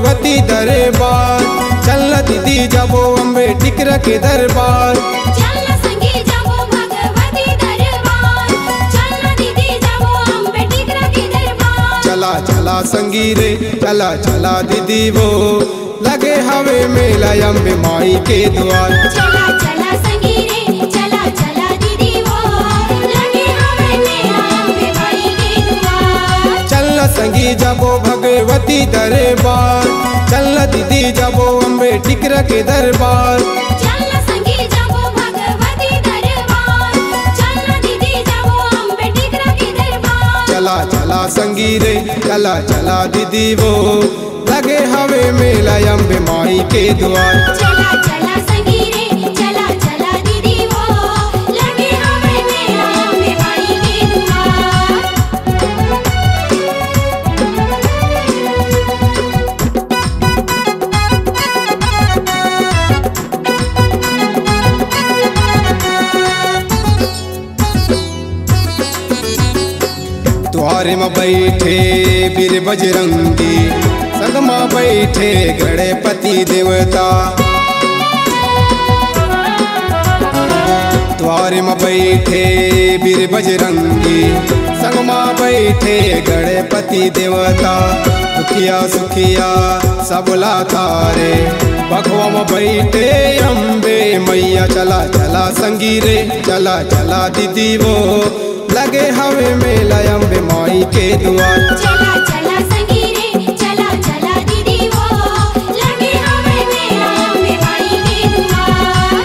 भगवती दरबार, चल दीदी जाबो अम्बे टिकर के दरबार। चल संगी जाबो भगवती दरबार, चल दीदी जाबो अम्बे टिकर के दरबार। चला चला संगी रे चला चला दीदी वो, लगे हवे मेला अम्बे माई के द्वार। चला चला संगी रे चला चला दीदी वो, लगे हवे मेला अम्बे माई के द्वार। चल संगी जाबो भगवती दरबार, चल दीदी जाबो अम्बे टिकर के दरबार। चल संगी जाबो भगवती दरबार, चल दीदी जाबो अम्बे टिकर के दरबार। चला चला संगी रे चला चला दीदी वो, लगे हवे मेला अम्बे माई के द्वार। चला चला संगी रे चला चला दीदी वो, लगे हवे मेला अम्बे माई के द्वार। द्वारे में बैठे वीर बजरंगी, संग में बैठे गणपति देवता। द्वारे में बैठे वीर बजरंगी, संग में बैठे गणपति देवता। दुखिया सुखिया सबला तारे, बखवा में बैठे अम्बे मैया। चला चला संगी रे चला चला दीदी वो, लगे हवे मेला अम्बे माई के द्वार। चला चला संगी रे चला चला दीदी वो, लगे हवे मेला अम्बे माई के द्वार।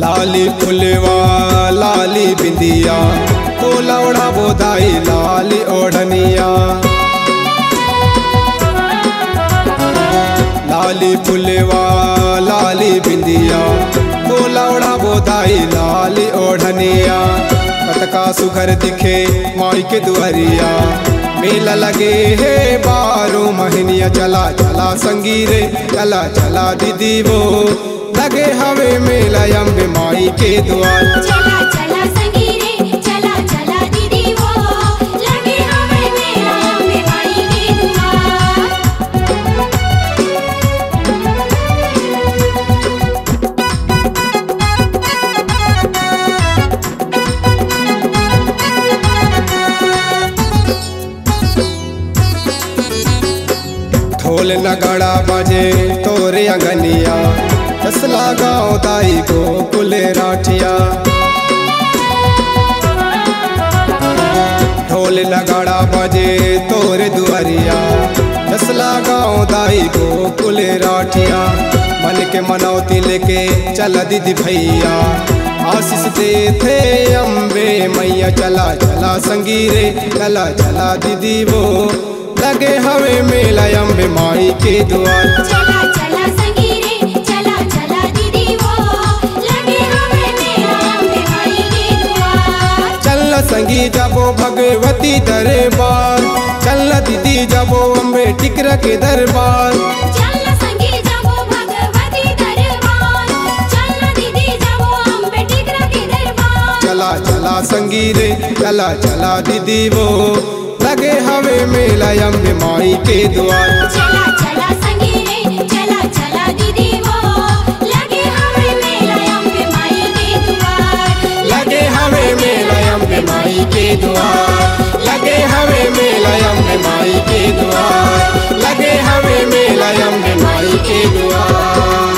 लाली फुलवा लाली बिंदिया, तो लौड़ा बोदाई लाली ओढ़निया। लाली फुलवा लाली बिंदिया, तो लौड़ा बोदाई लाली ओढ़निया। कतका सुघर दिखे माई के दुआरिया, मेला लगे है 12 महीनिया। चला चला संगी रे चला चला दीदी वो, लगे हवे मेला अम्बे माई के द्वार। चला चला संगी रे चला चला दीदी वो, लगे हवे मेला अम्बे माई के द्वार। ढोल नगाड़ा बजे तोरे अंगनिया, कसला गाँव दाई गोकुल राठिया। ढोल नगाड़ा बजे तोरे दुआरिया, कसला गाँव दाई गोकुल राठिया। मन के मनौती लेके चल दीदी भैया, आशीष देते अम्बे मैया। चला चला संगी रे चला चला दीदी वो, लगे हवे मेला अम्बे माई के द्वार। चला चला संगी रे चला चला दीदी वो, लगे हवे मेला अम्बे माई के द्वार। चल संगी जाबो भगवती दरबार, चल दीदी जाबो अम्बे टिकर के दरबार। चल संगी जाबो भगवती दरबार, चल दीदी जाबो अम्बे टिकर के दरबार। चला चला संगी रे चला चला दीदी वो, लगे हवे मेला अम्बे माई के द्वार। चला चला संगी रे चला चला दीदी वो, लगे हवे मेला अम्बे माई के द्वार। लगे हवे मेला अम्बे माई के द्वार, लगे हवे मेला अम्बे माई के द्वार, लगे हवे मेला अम्बे माई के द्वार।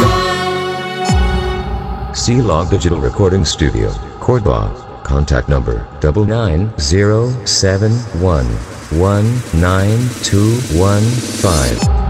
C-Log Digital Recording Studio, Cordoba. Contact number 99071192115.